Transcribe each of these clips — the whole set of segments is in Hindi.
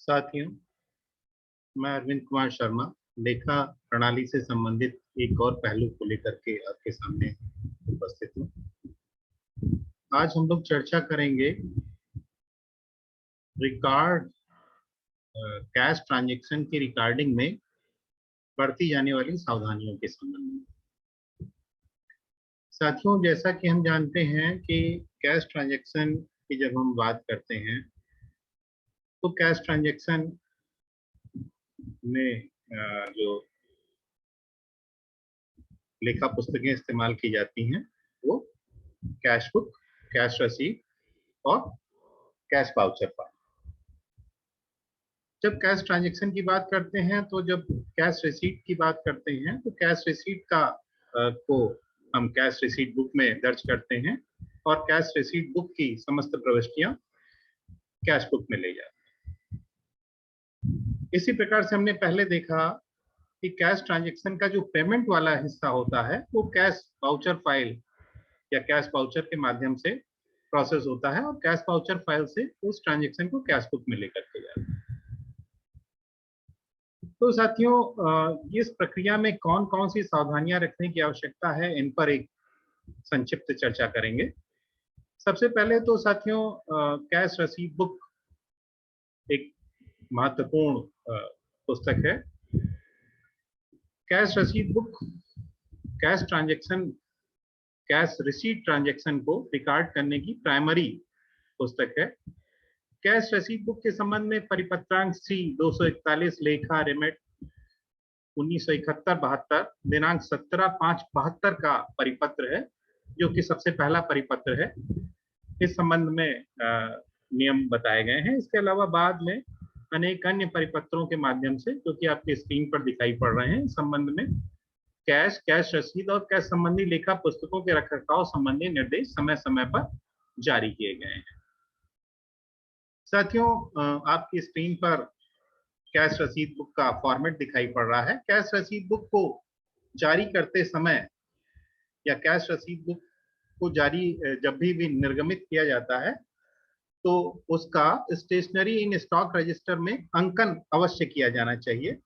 साथियों, मैं अरविंद कुमार शर्मा लेखा प्रणाली से संबंधित एक और पहलू को लेकर के आपके सामने उपस्थित हूँ। आज हम लोग चर्चा करेंगे रिकॉर्ड कैश ट्रांजैक्शन की रिकॉर्डिंग में बरती जाने वाली सावधानियों के संबंध में। साथियों, जैसा कि हम जानते हैं कि कैश ट्रांजैक्शन की जब हम बात करते हैं तो कैश ट्रांजैक्शन में जो लेखा पुस्तकें इस्तेमाल की जाती हैं वो कैश बुक, कैश रसीद और कैश वाउचर फाइल। जब कैश ट्रांजैक्शन की बात करते हैं तो जब कैश रिसीट की बात करते हैं तो कैश रिसीट को हम कैश रिसीट बुक में दर्ज करते हैं और कैश रिसीट बुक की समस्त प्रविष्टियां कैश बुक में ले जाते हैं। इसी प्रकार से हमने पहले देखा कि कैश ट्रांजैक्शन का जो पेमेंट वाला हिस्सा होता है वो कैश वाउचर फाइल या कैश वाउचर के माध्यम से प्रोसेस होता है और कैश वाउचर फाइल से उस ट्रांजैक्शन को कैश बुक में लेकर के जाते हैं। तो साथियों, इस प्रक्रिया में कौन कौन सी सावधानियां रखने की आवश्यकता है, इन पर एक संक्षिप्त चर्चा करेंगे। सबसे पहले तो साथियों, कैश रसीद बुक एक महत्वपूर्ण पुस्तक है। कैश रसीद book cash transaction, cash receipt transaction को रिकॉर्ड करने की प्राइमरी पुस्तक है। कैश रसीद बुक के संबंध में परिपत्रांक C 241 लेखा रिमेट 1971-72 दिनांक 17/5/72 का परिपत्र है, जो कि सबसे पहला परिपत्र है। इस संबंध में नियम बताए गए हैं। इसके अलावा बाद में अनेक अन्य परिपत्रों के माध्यम से, जो कि आपके स्क्रीन पर दिखाई पड़ रहे हैं, इस संबंध में कैश, कैश रसीद और कैश संबंधी लेखा पुस्तकों के रखरखाव संबंधी निर्देश समय समय पर जारी किए गए हैं। साथियों, आपकी स्क्रीन पर कैश रसीद बुक का फॉर्मेट दिखाई पड़ रहा है। कैश रसीद बुक को जारी करते समय या कैश रसीद बुक को जारी जब भी निर्गमित किया जाता है तो उसका स्टेशनरी इन स्टॉक रजिस्टर में अंकन अवश्य किया जाना चाहिए।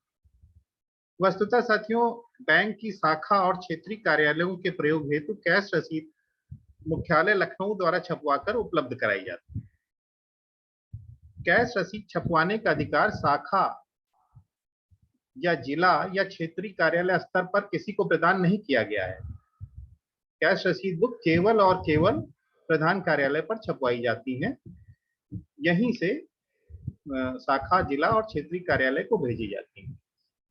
वस्तुतः साथियों, बैंक की शाखा और क्षेत्रीय कार्यालयों के प्रयोग हेतु कैश रसीद मुख्यालय लखनऊ द्वारा छपवाकर उपलब्ध कराई जाती है। कैश रसीद छपवाने का अधिकार शाखा या जिला या क्षेत्रीय कार्यालय स्तर पर किसी को प्रदान नहीं किया गया है। कैश रसीद बुक केवल और केवल प्रधान कार्यालय पर छपवाई जाती है। यहीं से शाखा, जिला और क्षेत्रीय कार्यालय को भेजी जाती है।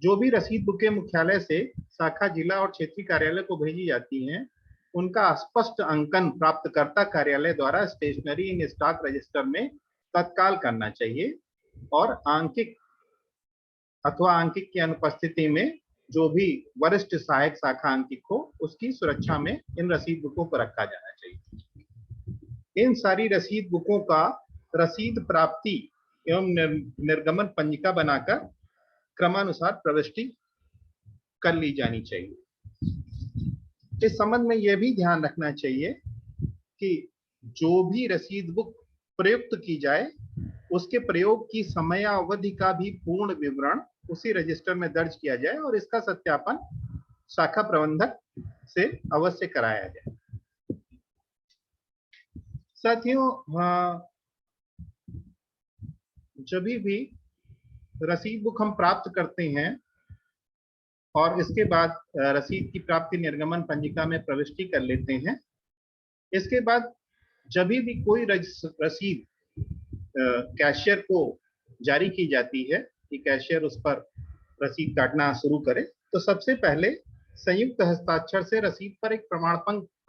जो भी रसीद बुकें मुख्यालय से शाखा, जिला और क्षेत्रीय कार्यालय को भेजी जाती हैं, उनका स्पष्ट अंकन प्राप्तकर्ता कार्यालय द्वारा स्टेशनरी इन स्टॉक रजिस्टर में तत्काल करना चाहिए और आंकिक अथवा आंकिक की अनुपस्थिति में जो भी वरिष्ठ सहायक शाखा अंकित हो, उसकी सुरक्षा में इन रसीद बुकों को रखा जाना चाहिए। इन सारी रसीद बुकों का रसीद प्राप्ति एवं निर्गमन पंजिका बनाकर क्रमानुसार प्रविष्टि कर ली जानी चाहिए। इस संबंध में यह भी ध्यान रखना चाहिए कि जो भी रसीद बुक प्रयुक्त की जाए, उसके प्रयोग की समयावधि का भी पूर्ण विवरण उसी रजिस्टर में दर्ज किया जाए और इसका सत्यापन शाखा प्रबंधक से अवश्य कराया जाए। साथियों, जब भी रसीद बुक हम प्राप्त करते हैं और इसके बाद रसीद की प्राप्ति निर्गमन पंजिका में प्रविष्टि कर लेते हैं, इसके बाद जब भी कोई रसीद कैशियर को जारी की जाती है कि कैशियर उस पर रसीद काटना शुरू करे, तो सबसे पहले संयुक्त हस्ताक्षर से रसीद पर एक प्रमाण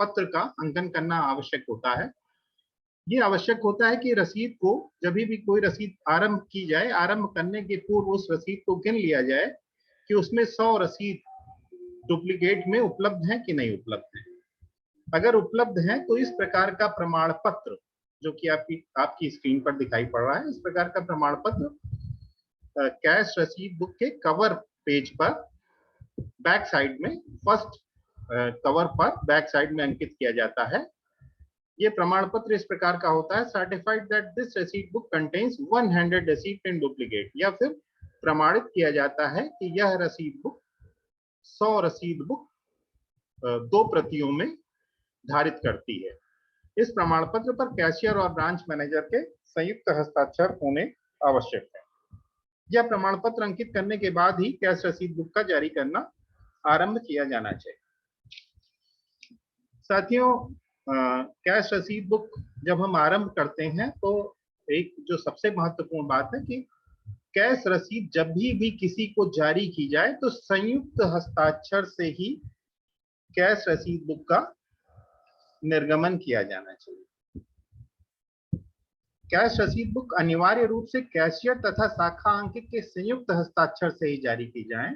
पत्र का अंकन करना आवश्यक होता है। ये आवश्यक होता है कि रसीद को जब भी कोई रसीद आरंभ की जाए, आरंभ करने के पूर्व उस रसीद को गिन लिया जाए कि उसमें 100 रसीद डुप्लीकेट में उपलब्ध है कि नहीं उपलब्ध है। अगर उपलब्ध है तो इस प्रकार का प्रमाण पत्र, जो कि आपकी स्क्रीन पर दिखाई पड़ रहा है, इस प्रकार का प्रमाण पत्र कैश रसीद बुक के कवर पेज पर बैक साइड में, फर्स्ट कवर पर बैक साइड में अंकित किया जाता है ये प्रमाण पत्र इस प्रकार का होता है, सर्टिफाइड दैट दिस रसीद बुक कंटेन्स 100 रसीद इन डुप्लीकेट, या फिर प्रमाणित किया जाता है कि यह रसीद बुक 100 रसीद बुक 2 प्रतियों में धारित करती है। इस प्रमाण पत्र पर कैशियर और ब्रांच मैनेजर के संयुक्त हस्ताक्षर होने आवश्यक है। यह प्रमाण पत्र अंकित करने के बाद ही कैश रसीद बुक का जारी करना आरंभ किया जाना चाहिए। साथियों, कैश रसीद बुक जब हम आरंभ करते हैं तो एक जो सबसे महत्वपूर्ण बात है कि कैश रसीद जब भी किसी को जारी की जाए तो संयुक्त हस्ताक्षर से ही कैश रसीद बुक का निर्गमन किया जाना चाहिए। कैश रसीद बुक अनिवार्य रूप से कैशियर तथा शाखा अंकित के संयुक्त हस्ताक्षर से ही जारी की जाए।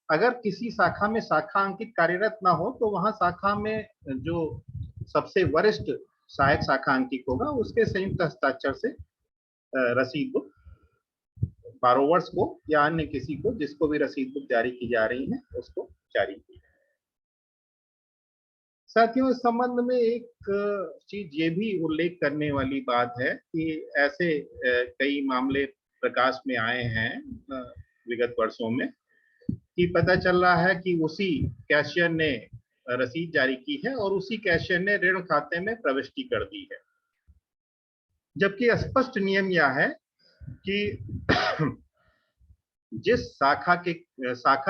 अगर किसी शाखा में शाखा अंकित कार्यरत ना हो तो वहां शाखा में जो सबसे वरिष्ठ सहायक शाखा अंकित होगा उसके संयुक्त हस्ताक्षर से रसीद बुक बारोवर्स को या अन्य किसी को जिसको भी रसीद बुक जारी की जा रही है उसको जारी की जाए। साथियों, इस संबंध में एक चीज ये भी उल्लेख करने वाली बात है कि ऐसे कई मामले प्रकाश में आए हैं विगत वर्षों में कि पता चल रहा है कि उसी कैशियर ने रसीद जारी की है और उसी कैशियर ने ऋण खाते में प्रविष्टि कर दी है, जबकि स्पष्ट नियम यह है कि जिस शाखा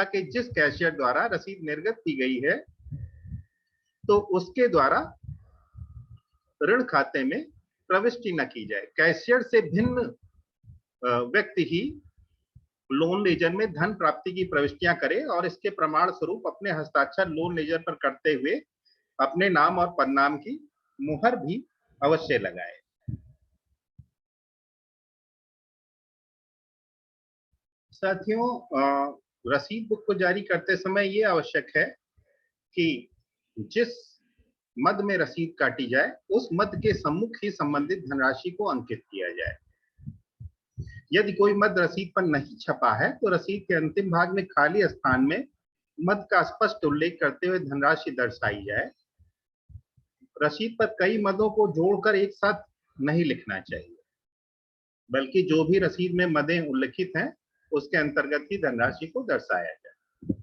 के जिस कैशियर द्वारा रसीद निर्गत की गई है तो उसके द्वारा ऋण खाते में प्रविष्टि न की जाए। कैशियर से भिन्न व्यक्ति ही लोन लेजर में धन प्राप्ति की प्रविष्टियां करे और इसके प्रमाण स्वरूप अपने हस्ताक्षर लोन लेजर पर करते हुए अपने नाम और पदनाम की मुहर भी अवश्य लगाए। साथियों, रसीद बुक को जारी करते समय ये आवश्यक है कि जिस मद में रसीद काटी जाए उस मद के सम्मुख ही संबंधित धनराशि को अंकित किया जाए। यदि कोई मद रसीद पर नहीं छपा है तो रसीद के अंतिम भाग में खाली स्थान में मद का स्पष्ट उल्लेख करते हुए धनराशि दर्शाई जाए। रसीद पर कई मदों को जोड़कर एक साथ नहीं लिखना चाहिए, बल्कि जो भी रसीद में मदें उल्लिखित हैं उसके अंतर्गत ही धनराशि को दर्शाया जाए।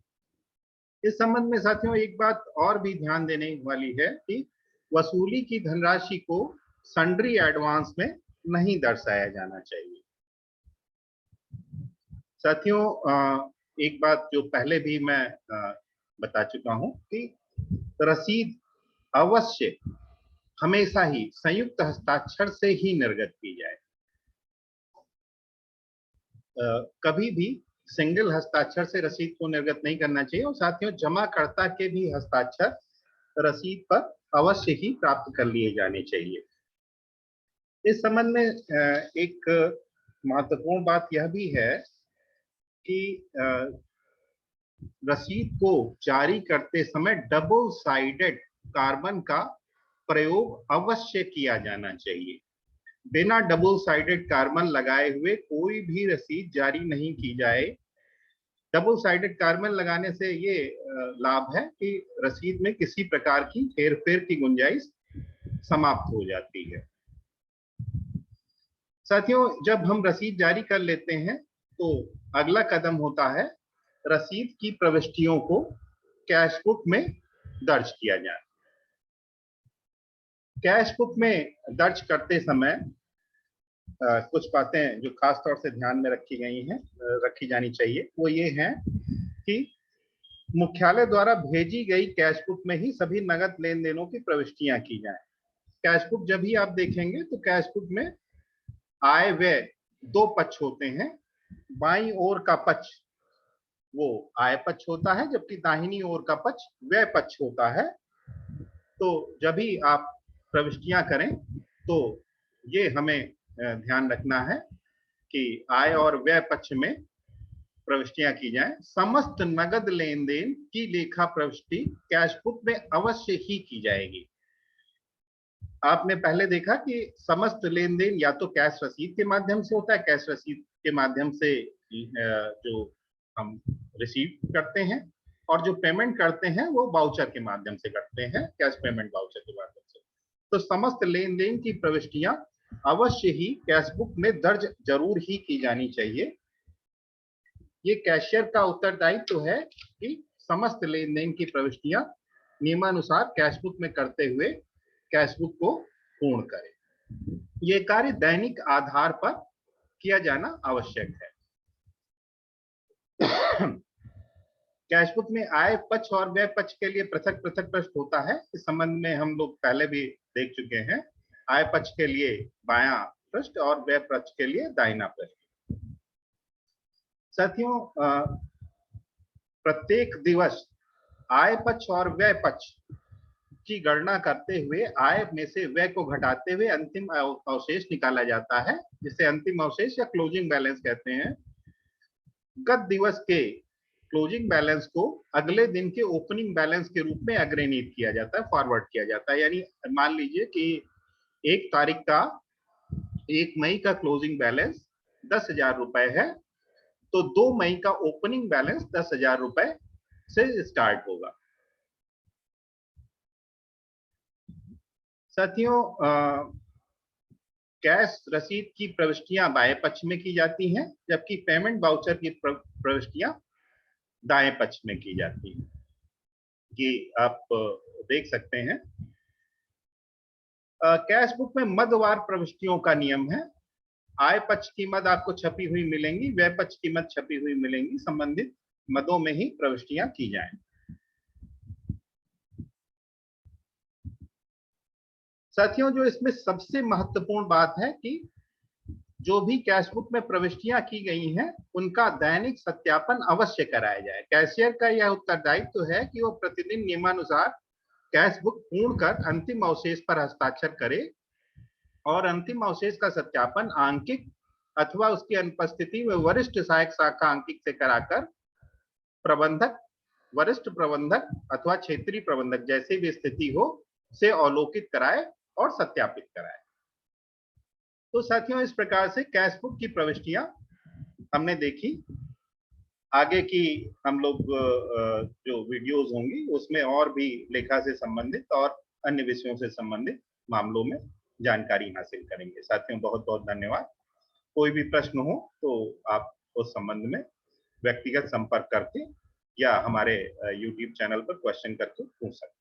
इस संबंध में साथियों एक बात और भी ध्यान देने वाली है कि वसूली की धनराशि को सन्ड्री एडवांस में नहीं दर्शाया जाना चाहिए। साथियों, एक बात जो पहले भी मैं बता चुका हूं कि रसीद अवश्य हमेशा ही संयुक्त हस्ताक्षर से ही निर्गत की जाए। कभी भी सिंगल हस्ताक्षर से रसीद को निर्गत नहीं करना चाहिए और साथियों जमाकर्ता के भी हस्ताक्षर रसीद पर अवश्य ही प्राप्त कर लिए जाने चाहिए। इस संबंध में एक महत्वपूर्ण बात यह भी है कि रसीद को जारी करते समय डबल साइडेड कार्बन का प्रयोग अवश्य किया जाना चाहिए। बिना डबल साइडेड कार्बन लगाए हुए कोई भी रसीद जारी नहीं की जाए। डबल साइडेड कार्बन लगाने से ये लाभ है कि रसीद में किसी प्रकार की हेरफेर की गुंजाइश समाप्त हो जाती है। साथियों, जब हम रसीद जारी कर लेते हैं तो अगला कदम होता है रसीद की प्रविष्टियों को कैश बुक में दर्ज किया जाए। कैश बुक में दर्ज करते समय कुछ बातें जो खास तौर से ध्यान में रखी जानी चाहिए वो ये हैं कि मुख्यालय द्वारा भेजी गई कैश बुक में ही सभी नगद लेन देनों की प्रविष्टियां की जाएं। कैश बुक जब भी आप देखेंगे तो कैश बुक में आय व्यय दो पक्ष होते हैं। बाईं ओर का पक्ष वो आय पक्ष होता है जबकि दाहिनी ओर का पक्ष व्यय पक्ष होता है। तो जब भी आप प्रविष्टियां करें तो ये हमें ध्यान रखना है कि आय और व्यय पक्ष में प्रविष्टियां की जाएं। समस्त नगद लेन देन की लेखा प्रविष्टि कैश बुक में अवश्य ही की जाएगी। आपने पहले देखा कि समस्त लेन देन या तो कैश रसीद के माध्यम से होता है, कैश रसीद के माध्यम से जो हम रिसीव करते हैं, और जो पेमेंट करते हैं वो वाउचर के माध्यम से करते हैं, कैश पेमेंट वाउचर के माध्यम से। तो समस्त लेन देन की प्रविष्टियां अवश्य ही कैश बुक में दर्ज जरूर ही की जानी चाहिए। ये कैशियर का उत्तरदायित्व है कि समस्त लेन देन की प्रविष्टियां नियमानुसार कैश बुक में करते हुए कैश बुक को पूर्ण करें। ये कार्य दैनिक आधार पर किया जाना आवश्यक है। कैश बुक में आय पक्ष और व्यय पक्ष के लिए पृथक पृथक पृष्ठ होता है। इस संबंध में हम लोग पहले भी देख चुके हैं। आय पक्ष के लिए बायां पृष्ठ और व्यय पक्ष के लिए दाहिना पृष्ठ। साथियों, प्रत्येक दिवस आय पक्ष और व्यय पक्ष की गणना करते हुए आय में से व्यय को घटाते हुए अंतिम अवशेष निकाला जाता है, जिसे अंतिम अवशेष या क्लोजिंग बैलेंस कहते हैं। गत दिवस के क्लोजिंग बैलेंस को अगले दिन के ओपनिंग बैलेंस के रूप में अग्रनीत किया जाता है, फॉरवर्ड किया जाता है। यानी मान लीजिए कि 1 मई का क्लोजिंग बैलेंस 10,000 रुपए है, तो 2 मई का ओपनिंग बैलेंस 10,000 रुपए से स्टार्ट होगा। साथियों, कैश रसीद की प्रविष्टियां बाएं पक्ष में की जाती हैं, जबकि पेमेंट वाउचर की प्रविष्टियां दाएं पक्ष में की जाती हैं। ये आप देख सकते हैं। कैश बुक में मदवार प्रविष्टियों का नियम है। आय पक्ष की मद आपको छपी हुई मिलेंगी, व्यय पक्ष की मद छपी हुई मिलेंगी। संबंधित मदों में ही प्रविष्टियां की जाएं। साथियों, जो इसमें सबसे महत्वपूर्ण बात है कि जो भी कैश बुक में प्रविष्टियां की गई हैं, उनका दैनिक सत्यापन अवश्य कराया जाए। कैशियर का यह उत्तरदायित्व है कि वो प्रतिदिन नियमानुसार कैश बुक पूर्ण कर अंतिम अवशेष पर हस्ताक्षर करे और अंतिम अवशेष का सत्यापन आंकिक अथवा उसकी अनुपस्थिति में वरिष्ठ सहायक शाखा आंकिक से कराकर प्रबंधक, वरिष्ठ प्रबंधक अथवा क्षेत्रीय प्रबंधक जैसी भी स्थिति हो से अवलोकित कराए और सत्यापित कराए। तो साथियों, इस प्रकार से कैश बुक की प्रविष्टियां हमने देखी। आगे की हम लोग जो वीडियोस होंगी उसमें और भी लेखा से संबंधित और अन्य विषयों से संबंधित मामलों में जानकारी हासिल करेंगे। साथियों, बहुत बहुत धन्यवाद। कोई भी प्रश्न हो तो आप उस संबंध में व्यक्तिगत संपर्क करके या हमारे YouTube चैनल पर क्वेश्चन करके पूछ सकते हैं।